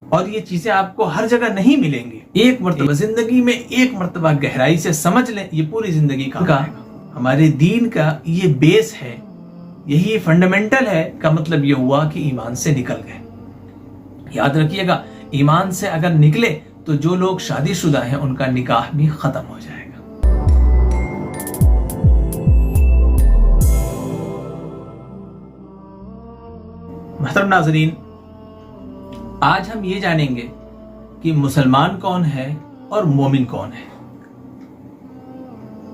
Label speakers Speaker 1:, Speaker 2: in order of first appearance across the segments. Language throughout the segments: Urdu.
Speaker 1: اور یہ چیزیں آپ کو ہر جگہ نہیں ملیں گی. ایک مرتبہ زندگی میں ایک مرتبہ گہرائی سے سمجھ لیں, یہ پوری زندگی کا ہمارے دین کا یہ بیس ہے, یہی فنڈامنٹل ہے. کا مطلب یہ ہوا کہ ایمان سے نکل گئے. یاد رکھیے گا, ایمان سے اگر نکلے تو جو لوگ شادی شدہ ہیں ان کا نکاح بھی ختم ہو جائے گا. محترم ناظرین, آج ہم یہ جانیں گے کہ مسلمان کون ہے اور مومن کون ہے,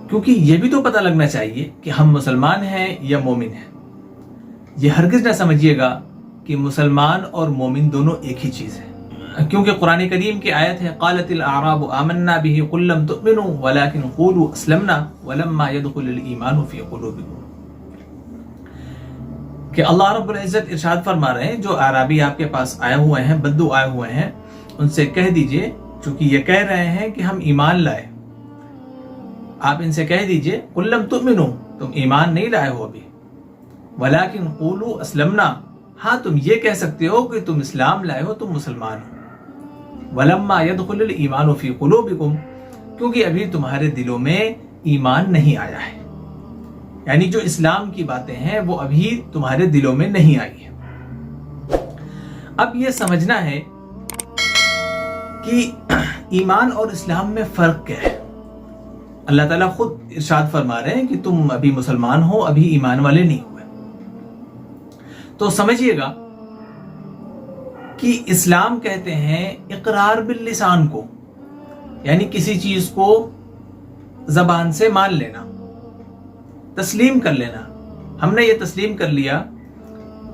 Speaker 1: کیونکہ یہ بھی تو پتہ لگنا چاہیے کہ ہم مسلمان ہیں یا مومن ہیں. یہ ہرگز نہ سمجھیے گا کہ مسلمان اور مومن دونوں ایک ہی چیز ہے, کیونکہ قرآن کریم کی آیت ہے قالت الاعراب آمنا به قل لم تؤمنوا ولكن قولوا اسلمنا ولما يدخل الايمان في قلوبكم. کہ اللہ رب العزت ارشاد فرما رہے ہیں جو اعرابی آپ کے پاس آئے ہوئے ہیں, بدو آئے ہوئے ہیں, ان سے کہہ دیجئے, چونکہ یہ کہہ رہے ہیں کہ ہم ایمان لائے, آپ ان سے کہہ دیجئے قل لم تؤمنوا, تم ایمان نہیں لائے ہو ابھی, ولكن قولوا اسلمنا, ہاں تم یہ کہہ سکتے ہو کہ تم اسلام لائے ہو, تم مسلمان ہو. ولما يدخل الايمان في قلوبكم, کیونکہ ابھی تمہارے دلوں میں ایمان نہیں آیا ہے, یعنی جو اسلام کی باتیں ہیں وہ ابھی تمہارے دلوں میں نہیں آئی ہیں. اب یہ سمجھنا ہے کہ ایمان اور اسلام میں فرق کیا ہے. اللہ تعالیٰ خود ارشاد فرما رہے ہیں کہ تم ابھی مسلمان ہو, ابھی ایمان والے نہیں ہوئے. تو سمجھیے گا کہ اسلام کہتے ہیں اقرار باللسان کو, یعنی کسی چیز کو زبان سے مان لینا, تسلیم کر لینا. ہم نے یہ تسلیم کر لیا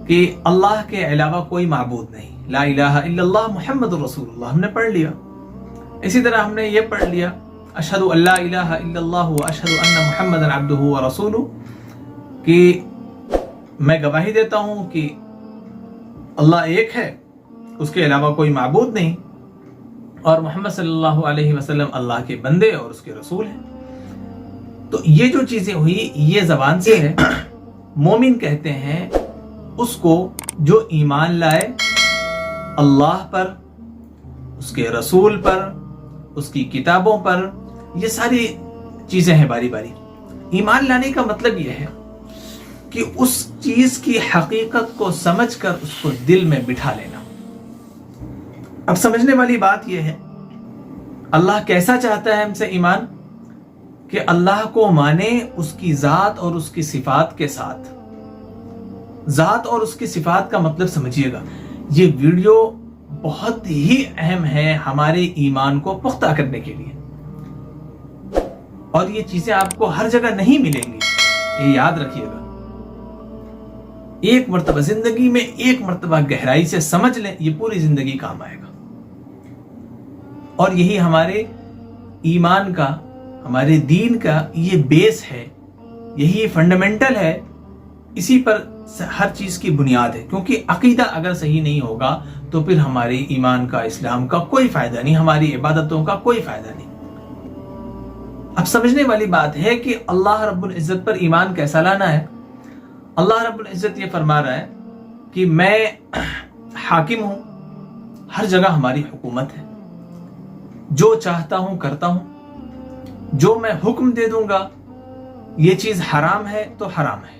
Speaker 1: کہ اللہ کے علاوہ کوئی معبود نہیں, لا الہ الا اللہ محمد رسول اللہ, ہم نے پڑھ لیا. اسی طرح ہم نے یہ پڑھ لیا اشہد ان لا الہ الا اللہ واشہد ان محمد عبدہ ورسولہ, کہ میں گواہی دیتا ہوں کہ اللہ ایک ہے, اس کے علاوہ کوئی معبود نہیں, اور محمد صلی اللہ علیہ وسلم اللہ کے بندے اور اس کے رسول ہیں. تو یہ جو چیزیں ہوئی یہ زبان سے ہے. مومن کہتے ہیں اس کو جو ایمان لائے اللہ پر, اس کے رسول پر, اس کی کتابوں پر. یہ ساری چیزیں ہیں باری باری. ایمان لانے کا مطلب یہ ہے کہ اس چیز کی حقیقت کو سمجھ کر اس کو دل میں بٹھا لینا. اب سمجھنے والی بات یہ ہے, اللہ کیسا چاہتا ہے ہم سے ایمان, کہ اللہ کو مانے اس کی ذات اور اس کی صفات کے ساتھ. ذات اور اس کی صفات کا مطلب سمجھیے گا, یہ ویڈیو بہت ہی اہم ہے ہمارے ایمان کو پختہ کرنے کے لیے, اور یہ چیزیں آپ کو ہر جگہ نہیں ملیں گی, یہ یاد رکھیے گا. ایک مرتبہ زندگی میں ایک مرتبہ گہرائی سے سمجھ لیں, یہ پوری زندگی کام آئے گا. اور یہی ہمارے ایمان کا, ہمارے دین کا یہ بیس ہے, یہی فنڈامنٹل ہے, اسی پر ہر چیز کی بنیاد ہے. کیونکہ عقیدہ اگر صحیح نہیں ہوگا تو پھر ہمارے ایمان کا, اسلام کا کوئی فائدہ نہیں, ہماری عبادتوں کا کوئی فائدہ نہیں. اب سمجھنے والی بات ہے کہ اللہ رب العزت پر ایمان کیسا لانا ہے. اللہ رب العزت یہ فرما رہا ہے کہ میں حاکم ہوں, ہر جگہ ہماری حکومت ہے, جو چاہتا ہوں کرتا ہوں, جو میں حکم دے دوں گا یہ چیز حرام ہے تو حرام ہے,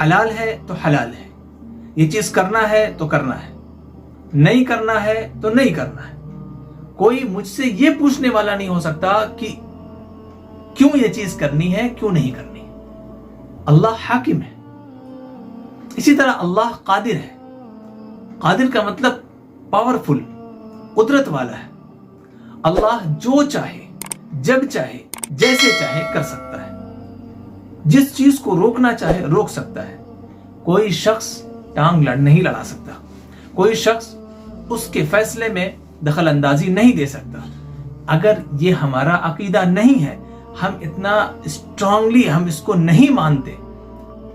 Speaker 1: حلال ہے تو حلال ہے, یہ چیز کرنا ہے تو کرنا ہے, نہیں کرنا ہے تو نہیں کرنا ہے. کوئی مجھ سے یہ پوچھنے والا نہیں ہو سکتا کہ کیوں یہ چیز کرنی ہے, کیوں نہیں کرنی. اللہ حاکم ہے. اسی طرح اللہ قادر ہے. قادر کا مطلب پاورفل, قدرت والا ہے. اللہ جو چاہے, جب چاہے, جیسے چاہے کر سکتا ہے. جس چیز کو روکنا چاہے روک سکتا ہے. کوئی شخص ٹانگ نہیں لڑا سکتا, کوئی شخص اس کے فیصلے میں دخل اندازی نہیں دے سکتا. اگر یہ ہمارا عقیدہ نہیں ہے, ہم اتنا اسٹرانگلی ہم اس کو نہیں مانتے,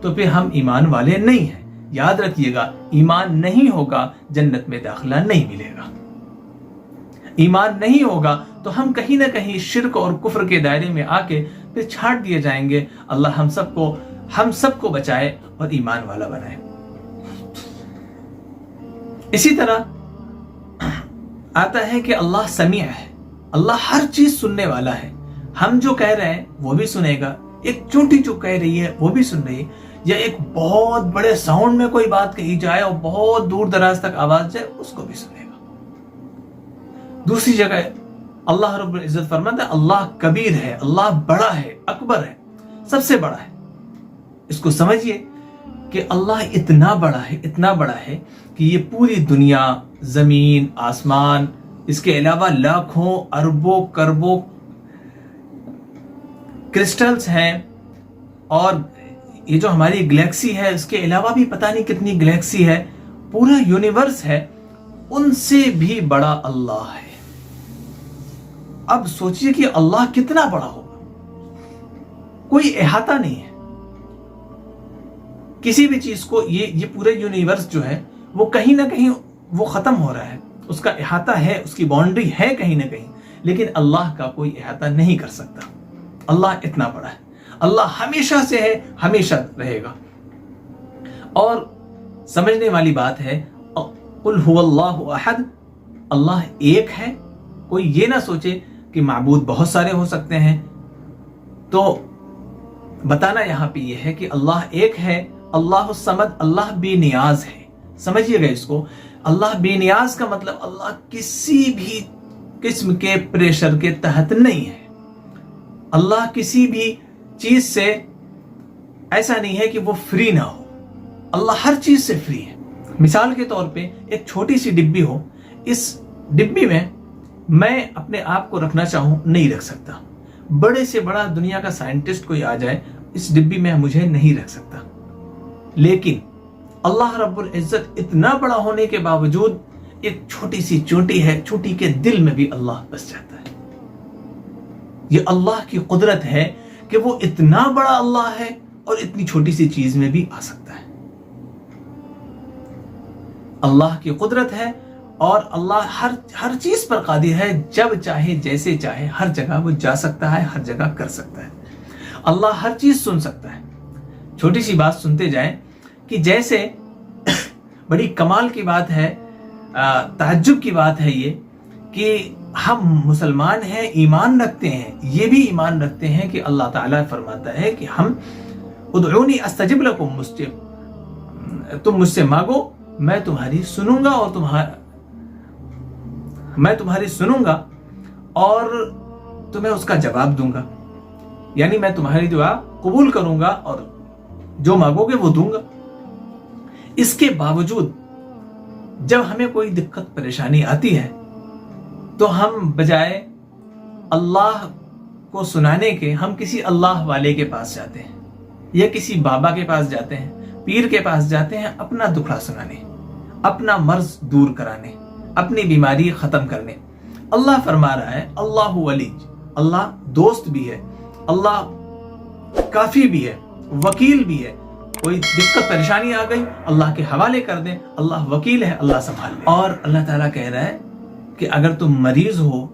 Speaker 1: تو پھر ہم ایمان والے نہیں ہیں. یاد رکھیے گا, ایمان نہیں ہوگا جنت میں داخلہ نہیں ملے گا. ایمان نہیں ہوگا تو ہم کہیں نہ کہیں شرک اور کفر کے دائرے میں آ کے پھر چھاٹ دیے جائیں گے. اللہ ہم سب کو بچائے اور ایمان والا بنائے. اسی طرح آتا ہے کہ اللہ سمیع ہے، اللہ ہر چیز سننے والا ہے. ہم جو کہہ رہے ہیں وہ بھی سنے گا، ایک چونٹی جو کہہ رہی ہے وہ بھی سن رہی ہے، یا ایک بہت بڑے ساؤنڈ میں کوئی بات کہی جائے اور بہت دور دراز تک آواز جائے اس کو بھی سنے گا. دوسری جگہ اللہ رب العزت فرماتا ہے اللہ کبیر ہے، اللہ بڑا ہے، اکبر ہے، سب سے بڑا ہے. اس کو سمجھیے کہ اللہ اتنا بڑا ہے کہ یہ پوری دنیا، زمین، آسمان، اس کے علاوہ لاکھوں اربوں کربوں کرسٹلز ہیں، اور یہ جو ہماری گلیکسی ہے اس کے علاوہ بھی پتہ نہیں کتنی گلیکسی ہے، پورا یونیورس ہے، ان سے بھی بڑا اللہ ہے. اب سوچئے کہ اللہ کتنا بڑا ہوگا، کوئی احاطہ نہیں ہے کسی بھی چیز کو. یہ پورے یونیورس جو ہے وہ کہیں نہ کہیں وہ ختم ہو رہا ہے، اس کا احاطہ ہے، اس کی باؤنڈری ہے کہیں نہ کہیں، لیکن اللہ کا کوئی احاطہ نہیں کر سکتا. اللہ اتنا بڑا ہے، اللہ ہمیشہ سے ہے، ہمیشہ رہے گا. اور سمجھنے والی بات ہے قل هو اللہ احد، اللہ ایک ہے. کوئی یہ نہ سوچے کہ معبود بہت سارے ہو سکتے ہیں. تو بتانا یہاں پہ یہ ہے کہ اللہ ایک ہے، اللہ الصمد، اللہ بے نیاز ہے. سمجھیے گا اس کو، اللہ بے نیاز کا مطلب اللہ کسی بھی قسم کے پریشر کے تحت نہیں ہے. اللہ کسی بھی چیز سے ایسا نہیں ہے کہ وہ فری نہ ہو، اللہ ہر چیز سے فری ہے. مثال کے طور پہ ایک چھوٹی سی ڈبی ہو، اس ڈبی میں اپنے آپ کو رکھنا چاہوں نہیں رکھ سکتا. بڑے سے بڑا دنیا کا سائنٹسٹ کوئی آ جائے اس ڈبی میں مجھے نہیں رکھ سکتا. لیکن اللہ رب العزت اتنا بڑا ہونے کے باوجود ایک چھوٹی سی چونٹی ہے، چونٹی کے دل میں بھی اللہ بس جاتا ہے. یہ اللہ کی قدرت ہے کہ وہ اتنا بڑا اللہ ہے اور اتنی چھوٹی سی چیز میں بھی آ سکتا ہے. اللہ کی قدرت ہے اور اللہ ہر چیز پر قادر ہے، جب چاہے جیسے چاہے ہر جگہ وہ جا سکتا ہے، ہر جگہ کر سکتا ہے. اللہ ہر چیز سن سکتا ہے. چھوٹی سی بات سنتے جائیں کہ جیسے بڑی کمال کی بات ہے، تعجب کی بات ہے یہ کہ ہم مسلمان ہیں، ایمان رکھتے ہیں، یہ بھی ایمان رکھتے ہیں کہ اللہ تعالیٰ فرماتا ہے کہ ہم ادعونی استجب لکم، تم مجھ سے مانگو میں تمہاری سنوں گا، اور میں تمہاری سنوں گا اور تمہیں اس کا جواب دوں گا. یعنی میں تمہاری دعا قبول کروں گا اور جو مانگو گے وہ دوں گا. اس کے باوجود جب ہمیں کوئی دقت پریشانی آتی ہے تو ہم بجائے اللہ کو سنانے کے ہم کسی اللہ والے کے پاس جاتے ہیں، یا کسی بابا کے پاس جاتے ہیں، پیر کے پاس جاتے ہیں اپنا دکھڑا سنانے، اپنا مرض دور کرانے، اپنی بیماری ختم کرنے. اللہ فرما رہا ہے اللہ ولی، اللہ دوست بھی ہے، اللہ کافی بھی ہے، وکیل بھی ہے. کوئی دقت پریشانی آ گئی اللہ کے حوالے کر دیں، اللہ وکیل ہے، اللہ سنبھال لے. اور اللہ تعالیٰ کہہ رہا ہے کہ اگر تم مریض ہو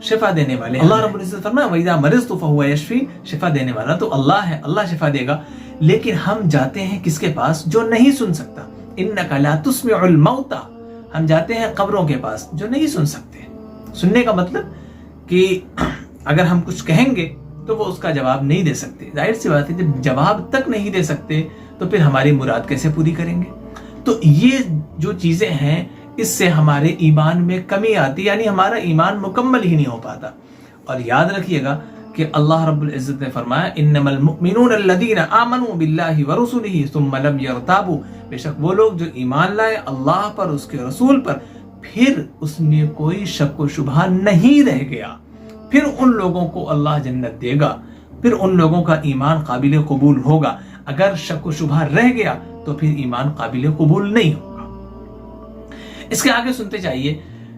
Speaker 1: شفا دینے والے، اللہ رب العزت فرمایا وَإِذَا مَرِضْتُ فَهُوَ يَشْفِي، شفا دینے والا تو اللہ ہے، اللہ شفا دے گا. لیکن ہم جاتے ہیں کس کے پاس؟ جو نہیں سن سکتا. إِنَّكَ لَا تُسْمِعُ الْمَوْتَى، ہم جاتے ہیں قبروں کے پاس جو نہیں سن سکتے. سننے کا مطلب کہ اگر ہم کچھ کہیں گے تو وہ اس کا جواب نہیں دے سکتے. ظاہر سی بات ہے جب جواب تک نہیں دے سکتے تو پھر ہماری مراد کیسے پوری کریں گے؟ تو یہ جو چیزیں ہیں اس سے ہمارے ایمان میں کمی آتی، یعنی ہمارا ایمان مکمل ہی نہیں ہو پاتا. اور یاد رکھیے گا کہ اللہ رب العزت نے فرمایا انما المؤمنون الذین آمنوا باللہ ورسلہ ثم لم یرتابوا، بے شک وہ لوگ جو ایمان لائے اللہ پر، اس کے رسول پر، پھر اس میں کوئی شک و شبہ نہیں رہ گیا، پھر ان لوگوں کو اللہ جنت دے گا، پھر ان لوگوں کا ایمان قابل قبول ہوگا. اگر شک و شبہ رہ گیا تو پھر ایمان قابل قبول نہیں ہوگا. اس کے آگے سنتے چاہیے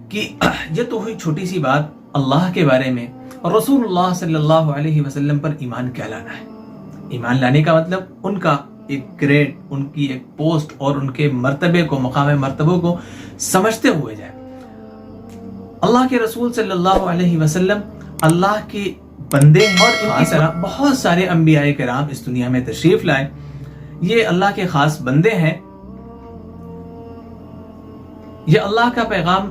Speaker 1: کہ یہ تو ہوئی چھوٹی سی بات اللہ کے بارے میں، اور رسول اللہ صلی اللہ علیہ وسلم پر ایمان کیا لانا ہے. ایمان لانے کا مطلب ان کا ایک گریڈ، ان کی ایک پوسٹ اور ان کے مرتبے کو، مقام مرتبہ کو سمجھتے ہوئے جائے. اللہ کے رسول صلی اللہ علیہ وسلم اللہ کے بندے ہیں، اور ان کی طرح بہت سارے انبیاء کرام اس دنیا میں تشریف لائے. یہ اللہ کے خاص بندے ہیں. یہ اللہ کا پیغام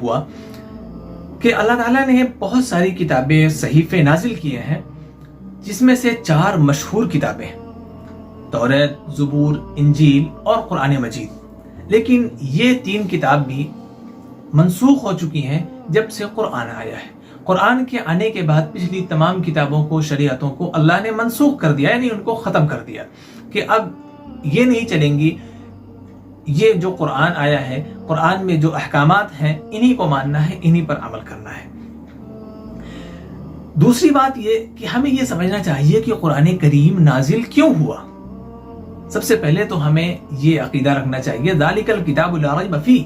Speaker 1: ہوا کہ اللہ تعالیٰ نے بہت ساری کتابیں صحیفے نازل کیے ہیں، جس میں سے 4 مشہور کتابیں ہیں، توریت، زبور، انجیل اور قرآن مجید۔ لیکن یہ 3 کتاب بھی منسوخ ہو چکی ہیں جب سے قرآن آیا ہے۔ قرآن کے آنے کے بعد پچھلی تمام کتابوں کو، شریعتوں کو اللہ نے منسوخ کر دیا، یعنی ان کو ختم کر دیا کہ اب یہ نہیں چلیں گی، یہ جو قرآن آیا ہے، قرآن میں جو احکامات ہیں انہی کو ماننا ہے، انہی پر عمل کرنا ہے۔ دوسری بات یہ کہ ہمیں یہ سمجھنا چاہیے کہ قرآن کریم نازل کیوں ہوا۔ سب سے پہلے تو ہمیں یہ عقیدہ رکھنا چاہیے ذالک الکتاب لا ریب فیہ،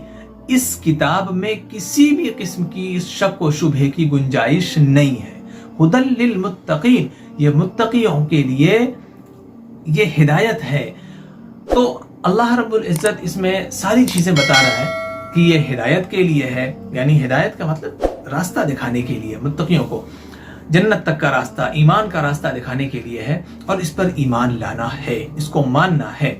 Speaker 1: اس کتاب میں کسی بھی قسم کی شک و شبہے کی گنجائش نہیں ہے۔ ھدی للمتقین، یہ متقیوں کے لیے یہ ہدایت ہے۔ تو اللہ رب العزت اس میں ساری چیزیں بتا رہا ہے کہ یہ ہدایت کے لیے ہے، یعنی ہدایت کا مطلب راستہ دکھانے کے لیے، متقیوں کو جنت تک کا راستہ، ایمان کا راستہ دکھانے کے لیے ہے، اور اس پر ایمان لانا ہے، اس کو ماننا ہے۔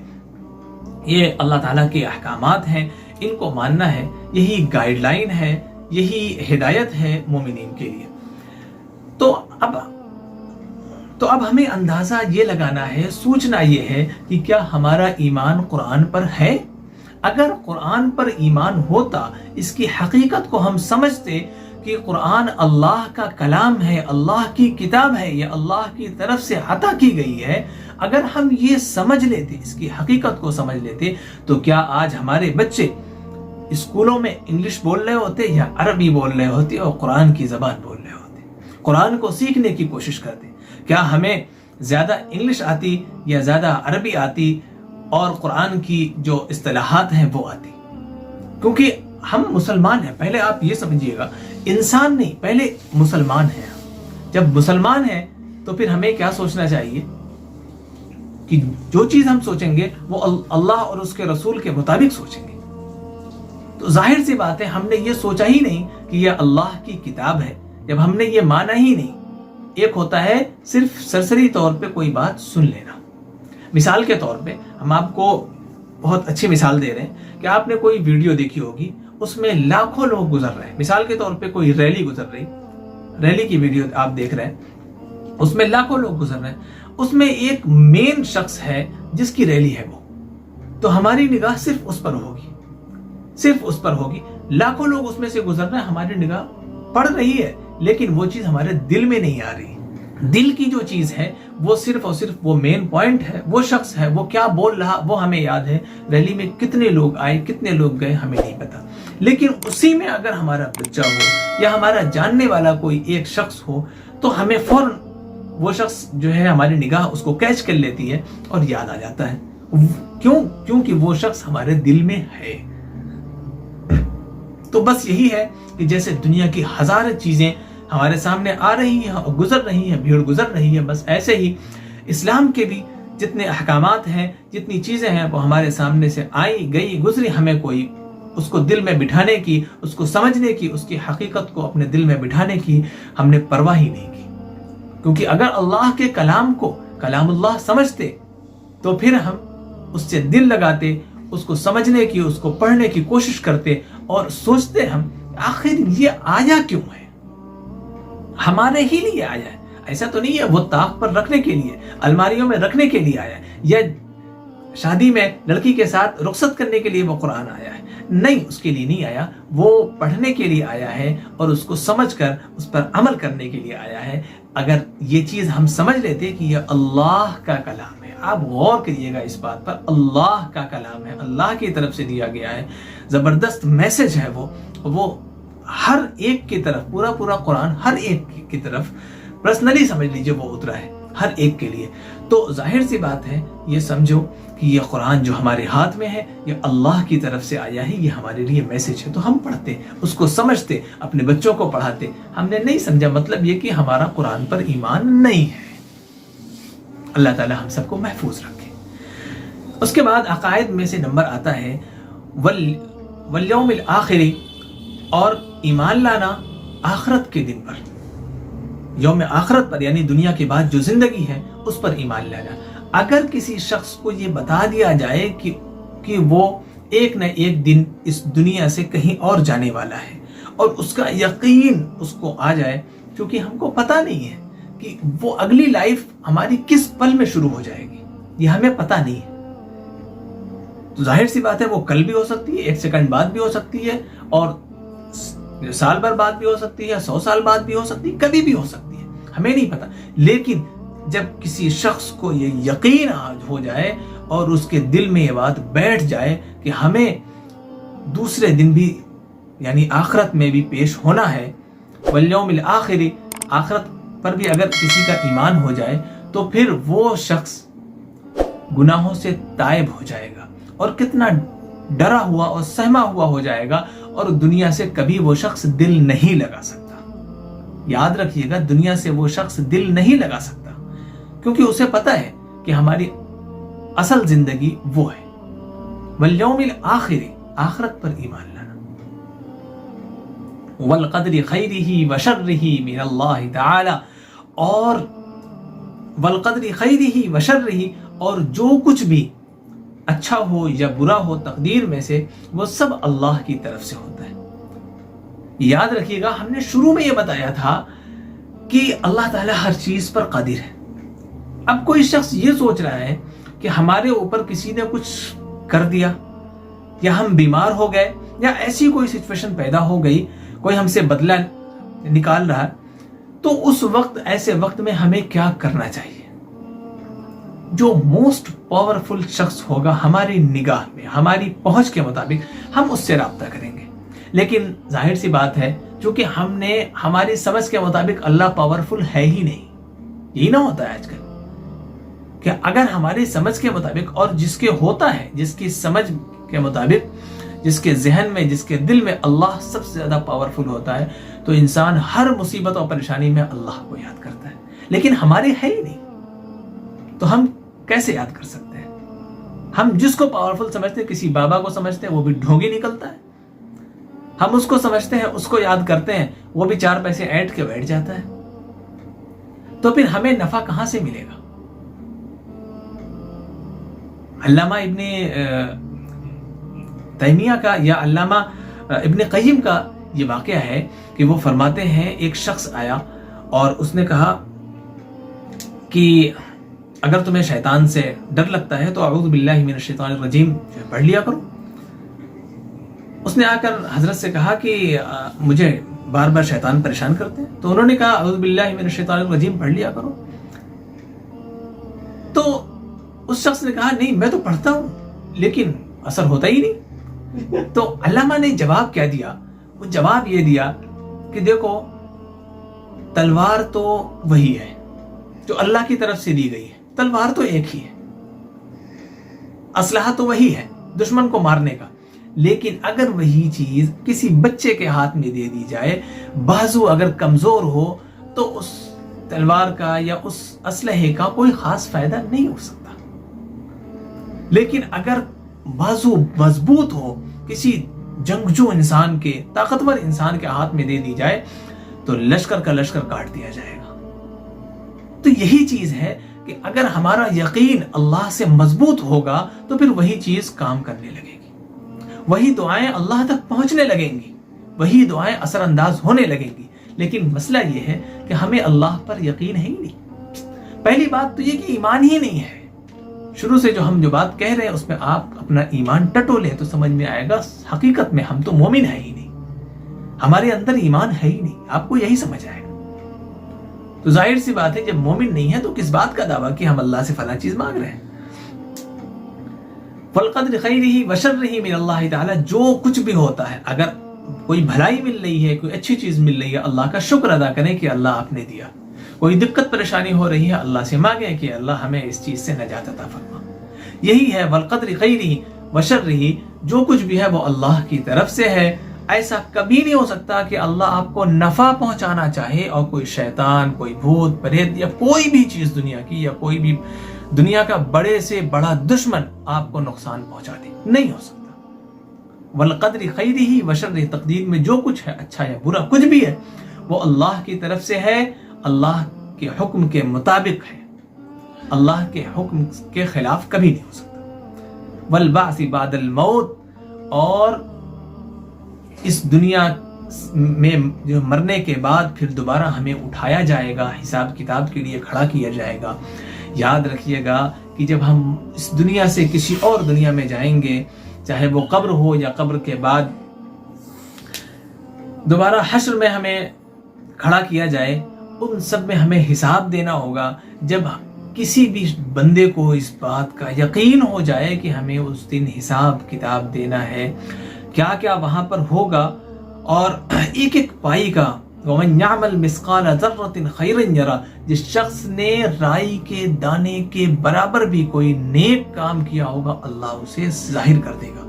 Speaker 1: یہ اللہ تعالیٰ کے احکامات ہیں، ان کو ماننا ہے، یہی گائیڈ لائن ہے، یہی ہدایت ہے مومنین کے لیے۔ تو اب ہمیں اندازہ یہ لگانا ہے، سوچنا یہ ہے کہ کیا ہمارا ایمان قرآن پر ہے؟ اگر قرآن پر ایمان ہوتا، اس کی حقیقت کو ہم سمجھتے کہ قرآن اللہ کا کلام ہے، اللہ کی کتاب ہے، یہ اللہ کی طرف سے عطا کی گئی ہے، اگر ہم یہ سمجھ لیتے، اس کی حقیقت کو سمجھ لیتے، تو کیا آج ہمارے بچے اسکولوں میں انگلش بول رہے ہوتے یا عربی بول رہے ہوتے اور قرآن کی زبان بول رہے ہوتے، قرآن کو سیکھنے کی کوشش کرتے؟ کیا ہمیں زیادہ انگلش آتی یا زیادہ عربی آتی اور قرآن کی جو اصطلاحات ہیں وہ آتی؟ کیونکہ ہم مسلمان ہیں، پہلے آپ یہ سمجھیے گا، انسان نہیں، پہلے مسلمان ہیں۔ جب مسلمان ہیں تو پھر ہمیں کیا سوچنا چاہیے کہ جو چیز ہم سوچیں گے وہ اللہ اور اس کے رسول کے مطابق سوچیں گے۔ تو ظاہر سی بات ہے، ہم نے یہ سوچا ہی نہیں کہ یہ اللہ کی کتاب ہے، جب ہم نے یہ مانا ہی نہیں۔ ایک ہوتا ہے صرف سرسری طور پہ کوئی بات سن لینا۔ مثال کے طور پہ ہم آپ کو بہت اچھی مثال دے رہے ہیں کہ آپ نے کوئی ویڈیو دیکھی ہوگی، اس میں لاکھوں لوگ گزر رہے ہیں۔ مثال کے طور پہ کوئی ریلی گزر رہی، ریلی کی ویڈیو آپ دیکھ رہے ہیں، اس میں لاکھوں لوگ گزر رہے ہیں، اس میں ایک مین شخص ہے جس کی ریلی ہے وہ، تو ہماری نگاہ صرف اس پر ہوگی، صرف اس پر ہوگی۔ لاکھوں لوگ اس میں سے گزر رہے ہیں، ہماری نگاہ پڑ رہی ہے، لیکن وہ چیز ہمارے دل میں نہیں آ رہی۔ دل کی جو چیز ہے وہ صرف اور صرف وہ مین پوائنٹ ہے، وہ شخص ہے، وہ کیا بول رہا وہ ہمیں یاد ہے، ریلی میں کتنے لوگ آئے، کتنے لوگ گئے ہمیں نہیں پتا۔ لیکن اسی میں اگر ہمارا بچہ ہو یا ہمارا جاننے والا کوئی ایک شخص ہو تو ہمیں فوراً وہ شخص جو ہے ہماری نگاہ اس کو کیچ کر لیتی ہے اور یاد آ جاتا ہے۔ کیونکہ وہ شخص ہمارے دل میں ہے۔ تو بس یہی ہے کہ جیسے دنیا کی ہزار چیزیں ہمارے سامنے آ رہی ہیں اور گزر رہی ہیں، بھیڑ گزر رہی ہے، بس ایسے ہی اسلام کے بھی جتنے احکامات ہیں، جتنی چیزیں ہیں، وہ ہمارے سامنے سے آئی گئی گزری، ہمیں کوئی اس کو دل میں بٹھانے کی، اس کو سمجھنے کی، اس کی حقیقت کو اپنے دل میں بٹھانے کی ہم نے پرواہ ہی نہیں کی۔ کیونکہ اگر اللہ کے کلام کو کلام اللہ سمجھتے تو پھر ہم اس سے دل لگاتے، اس کو سمجھنے کی، اس کو پڑھنے کی کوشش کرتے اور سوچتے ہم آخر یہ آیا کیوں ہے، ہمارے ہی لیے آیا ہے۔ ایسا تو نہیں ہے وہ طاق پر رکھنے کے لیے، الماریوں میں رکھنے کے لیے آیا ہے، یا شادی میں لڑکی کے ساتھ رخصت کرنے کے لیے وہ قرآن آیا ہے، نہیں، اس کے لیے نہیں آیا، وہ پڑھنے کے لیے آیا ہے اور اس کو سمجھ کر اس پر عمل کرنے کے لیے آیا ہے۔ اگر یہ چیز ہم سمجھ لیتے کہ یہ اللہ کا کلام ہے، آپ غور کریے گا اس بات پر، اللہ کا کلام ہے، اللہ کی طرف سے دیا گیا ہے، زبردست میسج ہے وہ ہر ایک کی طرف، پورا قرآن ہر ایک کی طرف پرسنلی سمجھ لیجئے وہ اترا ہے، ہر ایک کے لیے۔ تو ظاہر سی بات ہے، یہ سمجھو کہ یہ قرآن جو ہمارے ہاتھ میں ہے یہ اللہ کی طرف سے آیا ہے، یہ ہمارے لیے میسج ہے، تو ہم پڑھتے، اس کو سمجھتے، اپنے بچوں کو پڑھاتے۔ ہم نے نہیں سمجھا، مطلب یہ کہ ہمارا قرآن پر ایمان نہیں ہے۔ اللہ تعالی ہم سب کو محفوظ رکھے۔ اس کے بعد عقائد میں سے نمبر آتا ہے والیوم الآخر، اور ایمان لانا آخرت کے دن پر، یوم آخرت پر، یعنی دنیا کے بعد جو زندگی ہے اس پر ایمان لانا۔ اگر کسی شخص کو یہ بتا دیا جائے کہ وہ ایک نہ ایک دن اس دنیا سے کہیں اور جانے والا ہے، اور اس کا یقین اس کو آ جائے، کیونکہ ہم کو پتہ نہیں ہے کہ وہ اگلی لائف ہماری کس پل میں شروع ہو جائے گی، یہ ہمیں پتہ نہیں ہے۔ تو ظاہر سی بات ہے وہ کل بھی ہو سکتی ہے، 1 سیکنڈ بعد بھی ہو سکتی ہے، اور سال بھر بعد بھی ہو سکتی ہے، 100 سال بعد بھی ہو سکتی ہے، کبھی بھی ہو سکتی ہے، ہمیں نہیں پتہ۔ لیکن جب کسی شخص کو یہ یقین ہو جائے اور اس کے دل میں یہ بات بیٹھ جائے کہ ہمیں دوسرے دن بھی یعنی آخرت میں بھی پیش ہونا ہے، والیوم الآخر، آخرت پر بھی اگر کسی کا ایمان ہو جائے تو پھر وہ شخص گناہوں سے تائب ہو جائے گا، اور کتنا ڈرا ہوا اور سہما ہوا ہو جائے گا، اور دنیا سے کبھی وہ شخص دل نہیں لگا سکتا۔ یاد رکھیے گا، دنیا سے وہ شخص دل نہیں لگا سکتا، کیونکہ اسے پتہ ہے کہ ہماری اصل زندگی وہ ہے۔ والیوم الآخر، آخرت پر ایمان لانا۔ والقدر خیرہ وشرہ من اللہ تعالی، اور والقدر خیرہ وشرہ، اور جو کچھ بھی اچھا ہو یا برا ہو تقدیر میں سے، وہ سب اللہ کی طرف سے ہوتا ہے۔ یاد رکھیے گا، ہم نے شروع میں یہ بتایا تھا کہ اللہ تعالیٰ ہر چیز پر قادر ہے۔ اب کوئی شخص یہ سوچ رہا ہے کہ ہمارے اوپر کسی نے کچھ کر دیا، یا ہم بیمار ہو گئے، یا ایسی کوئی سچویشن پیدا ہو گئی، کوئی ہم سے بدلہ نکال رہا، تو اس وقت، ایسے وقت میں ہمیں کیا کرنا چاہیے؟ جو موسٹ پاورفل شخص ہوگا ہماری نگاہ میں، ہماری پہنچ کے مطابق، ہم اس سے رابطہ کریں گے۔ لیکن ظاہر سی بات ہے، چونکہ ہماری سمجھ کے مطابق اللہ پاورفل ہے ہی نہیں۔ یہی نہ ہوتا ہے آج کل کہ اگر ہماری سمجھ کے مطابق، اور جس کے ہوتا ہے، جس کی سمجھ کے مطابق، جس کے ذہن میں، جس کے دل میں اللہ سب سے زیادہ پاورفل ہوتا ہے، تو انسان ہر مصیبت اور پریشانی میں اللہ کو یاد کرتا ہے۔ لیکن ہمارے ہے ہی نہیں، تو ہم کیسے یاد کر سکتے ہیں؟ ہم جس کو پاورفل سمجھتے ہیں، کسی بابا کو سمجھتے ہیں، وہ بھی ڈھونگی نکلتا ہے۔ ہم اس کو سمجھتے ہیں، اس کو یاد کرتے ہیں، وہ بھی 4 پیسے ایڈ کے بیٹھ جاتا ہے۔ تو پھر ہمیں نفع کہاں سے ملے گا؟ علامہ ابن تیمیہ کا یا علامہ ابن قیم کا یہ واقعہ ہے کہ وہ فرماتے ہیں، ایک شخص آیا اور اس نے کہا کہ اگر تمہیں شیطان سے ڈر لگتا ہے تو اعوذ باللہ من الشیطان الرجیم پڑھ لیا کرو۔ اس نے آ کر حضرت سے کہا کہ مجھے بار بار شیطان پریشان کرتے ہیں، تو انہوں نے کہا اعوذ باللہ من الشیطان الرجیم پڑھ لیا کرو۔ تو اس شخص نے کہا نہیں، میں تو پڑھتا ہوں لیکن اثر ہوتا ہی نہیں۔ تو علامہ نے جواب کیا دیا؟ وہ جواب یہ دیا کہ دیکھو، تلوار تو وہی ہے جو اللہ کی طرف سے دی گئی ہے، تلوار تو ایک ہی ہے، اسلحہ تو وہی ہے دشمن کو مارنے کا، لیکن اگر وہی چیز کسی بچے کے ہاتھ میں دے دی جائے، بازو اگر کمزور ہو، تو اس تلوار کا یا اس اسلحے کا کوئی خاص فائدہ نہیں ہو سکتا۔ لیکن اگر بازو مضبوط ہو، کسی جنگجو انسان کے، طاقتور انسان کے ہاتھ میں دے دی جائے، تو لشکر کا لشکر کاٹ دیا جائے گا۔ تو یہی چیز ہے کہ اگر ہمارا یقین اللہ سے مضبوط ہوگا تو پھر وہی چیز کام کرنے لگے گی، وہی دعائیں اللہ تک پہنچنے لگیں گی، وہی دعائیں اثر انداز ہونے لگیں گی۔ لیکن مسئلہ یہ ہے کہ ہمیں اللہ پر یقین ہے ہی نہیں۔ پہلی بات تو یہ کہ ایمان ہی نہیں ہے۔ شروع سے جو ہم بات کہہ رہے ہیں اس میں آپ اپنا ایمان ٹٹو لیں تو سمجھ میں آئے گا، حقیقت میں ہم تو مومن ہیں ہی نہیں، ہمارے اندر ایمان ہے ہی نہیں، آپ کو یہی سمجھ آئے گا۔ تو ظاہر سی بات ہے، جب مومن نہیں ہے تو کس بات کا دعویٰ کہ ہم اللہ سے فلاں چیز مانگ رہے ہیں۔ والقدر خیرہ وشرہ من اللہ تعالی، جو کچھ بھی ہوتا ہے، اگر کوئی بھلائی مل رہی ہے، کوئی اچھی چیز مل رہی ہے، اللہ کا شکر ادا کریں کہ اللہ آپ نے دیا۔ کوئی دقت پریشانی ہو رہی ہے، اللہ سے مانگیں کہ اللہ ہمیں اس چیز سے نجات عطا فرما۔ یہی ہے والقدر خیرہ وشرہ، جو کچھ بھی ہے وہ اللہ کی طرف سے ہے۔ ایسا کبھی نہیں ہو سکتا کہ اللہ آپ کو نفع پہنچانا چاہے اور کوئی شیطان، کوئی بھوت پریت یا کوئی بھی چیز دنیا کی، یا کوئی بھی دنیا کا بڑے سے بڑا دشمن آپ کو نقصان پہنچا دے، نہیں ہو سکتا۔ والقدر خیرہ وشرہ، تقدیر میں جو کچھ ہے، اچھا یا برا کچھ بھی ہے، وہ اللہ کی طرف سے ہے، اللہ کے حکم کے مطابق ہے، اللہ کے حکم کے خلاف کبھی نہیں ہو سکتا۔ والبعث بعد الموت، اور اس دنیا میں جو مرنے کے بعد پھر دوبارہ ہمیں اٹھایا جائے گا، حساب کتاب کے لیے کھڑا کیا جائے گا۔ یاد رکھیے گا کہ جب ہم اس دنیا سے کسی اور دنیا میں جائیں گے، چاہے وہ قبر ہو یا قبر کے بعد دوبارہ حشر میں ہمیں کھڑا کیا جائے، ان سب میں ہمیں حساب دینا ہوگا۔ جب کسی بھی بندے کو اس بات کا یقین ہو جائے کہ ہمیں اس دن حساب کتاب دینا ہے، کیا کیا وہاں پر ہوگا، اور ایک ایک پائی کا وَمَنْ يَعْمَلْ مِثْقَالَ ذَرَّةٍ خَيْرًا يَرَهُ، جس شخص نے رائی کے دانے کے برابر بھی کوئی نیک کام کیا ہوگا اللہ اسے ظاہر کر دے گا،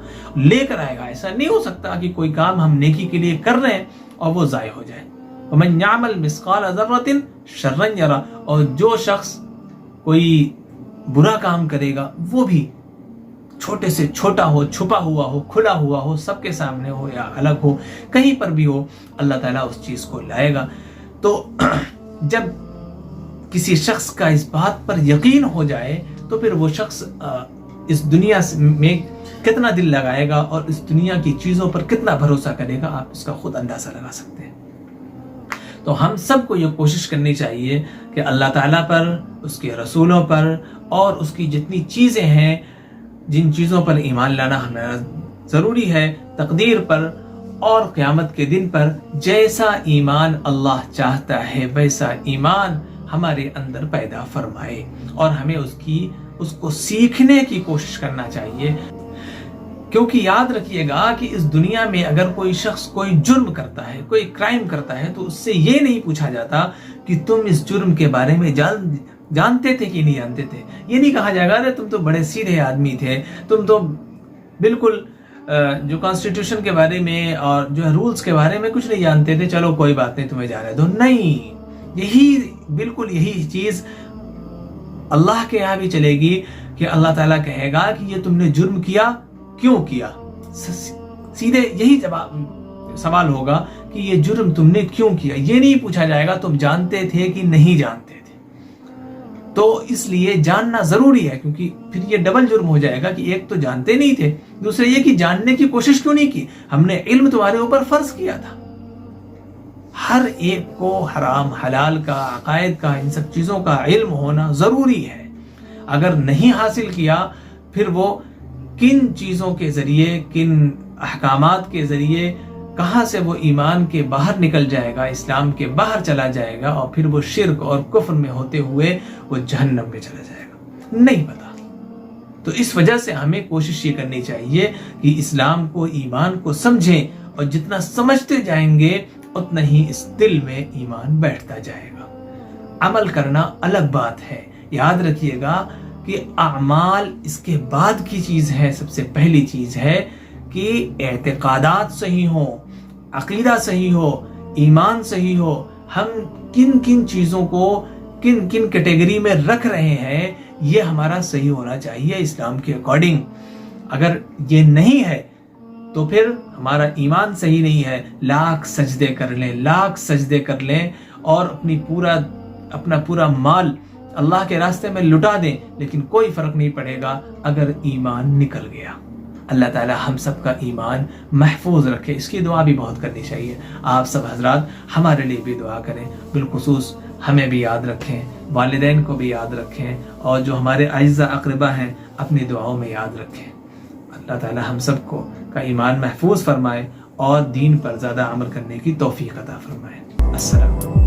Speaker 1: لے کر آئے گا۔ ایسا نہیں ہو سکتا کہ کوئی کام ہم نیکی کے لیے کر رہے ہیں اور وہ ضائع ہو جائے۔ وَمَنْ يَعْمَلْ مِثْقَالَ ذَرَّةٍ شَرًّا يَرَهُ، اور جو شخص کوئی برا کام کرے گا وہ بھی چھوٹے سے چھوٹا ہو، چھپا ہوا ہو، کھلا ہوا ہو، سب کے سامنے ہو یا الگ ہو، کہیں پر بھی ہو، اللہ تعالیٰ اس چیز کو لائے گا۔ تو جب کسی شخص کا اس بات پر یقین ہو جائے تو پھر وہ شخص اس دنیا میں کتنا دل لگائے گا اور اس دنیا کی چیزوں پر کتنا بھروسہ کرے گا، آپ اس کا خود اندازہ لگا سکتے ہیں۔ تو ہم سب کو یہ کوشش کرنی چاہیے کہ اللہ تعالیٰ پر، اس کے رسولوں پر اور اس کی جتنی چیزیں ہیں، جن چیزوں پر ایمان لانا ہمارا ضروری ہے، تقدیر پر اور قیامت کے دن پر، جیسا ایمان اللہ چاہتا ہے ویسا ایمان ہمارے اندر پیدا فرمائے، اور ہمیں اس کو سیکھنے کی کوشش کرنا چاہیے۔ کیونکہ یاد رکھیے گا کہ اس دنیا میں اگر کوئی شخص کوئی جرم کرتا ہے، کوئی کرائم کرتا ہے، تو اس سے یہ نہیں پوچھا جاتا کہ تم اس جرم کے بارے میں جانتے تھے کہ نہیں جانتے تھے۔ یہ نہیں کہا جائے گا ارے تم تو بڑے سیدھے آدمی تھے، تم تو بالکل جو کانسٹیٹیوشن کے بارے میں اور جو رولز کے بارے میں کچھ نہیں جانتے تھے، چلو کوئی بات نہیں تمہیں جانے دو۔ نہیں، یہی چیز اللہ کے یہاں بھی چلے گی کہ اللہ تعالیٰ کہے گا کہ یہ تم نے جرم کیا، کیوں کیا؟ سیدھے یہی سوال ہوگا کہ یہ جرم تم نے کیوں کیا، یہ نہیں پوچھا جائے گا تم جانتے تھے کہ نہیں جانتے تھے۔ تو اس لیے جاننا ضروری ہے، کیونکہ پھر یہ ڈبل جرم ہو جائے گا کہ ایک تو جانتے نہیں تھے، دوسرے یہ کہ جاننے کی کوشش کیوں نہیں کی۔ ہم نے علم تمہارے اوپر فرض کیا تھا۔ ہر ایک کو حرام حلال کا، عقائد کا، ان سب چیزوں کا علم ہونا ضروری ہے۔ اگر نہیں حاصل کیا، پھر وہ کن چیزوں کے ذریعے، کن احکامات کے ذریعے کہاں سے وہ ایمان کے باہر نکل جائے گا، اسلام کے باہر چلا جائے گا، اور پھر وہ شرک اور کفر میں ہوتے ہوئے وہ جہنم میں چلا جائے گا، نہیں پتا۔ تو اس وجہ سے ہمیں کوشش یہ کرنی چاہیے کہ اسلام کو، ایمان کو سمجھیں، اور جتنا سمجھتے جائیں گے اتنا ہی اس دل میں ایمان بیٹھتا جائے گا۔ عمل کرنا الگ بات ہے، یاد رکھیے گا کہ اعمال اس کے بعد کی چیز ہے۔ سب سے پہلی چیز ہے کہ اعتقادات صحیح ہوں، عقیدہ صحیح ہو، ایمان صحیح ہو، ہم کن کن چیزوں کو کن کن کیٹیگری میں رکھ رہے ہیں، یہ ہمارا صحیح ہونا چاہیے اسلام کے اکارڈنگ۔ اگر یہ نہیں ہے تو پھر ہمارا ایمان صحیح نہیں ہے۔ لاکھ سجدے کر لیں اور اپنا پورا مال اللہ کے راستے میں لٹا دیں، لیکن کوئی فرق نہیں پڑے گا اگر ایمان نکل گیا۔ اللہ تعالیٰ ہم سب کا ایمان محفوظ رکھے، اس کی دعا بھی بہت کرنی چاہیے۔ آپ سب حضرات ہمارے لیے بھی دعا کریں، بالخصوص ہمیں بھی یاد رکھیں، والدین کو بھی یاد رکھیں، اور جو ہمارے اعزاء اقربا ہیں اپنی دعاؤں میں یاد رکھیں۔ اللہ تعالیٰ ہم سب کو کا ایمان محفوظ فرمائے اور دین پر زیادہ عمل کرنے کی توفیق عطا فرمائے۔ السلام علیکم۔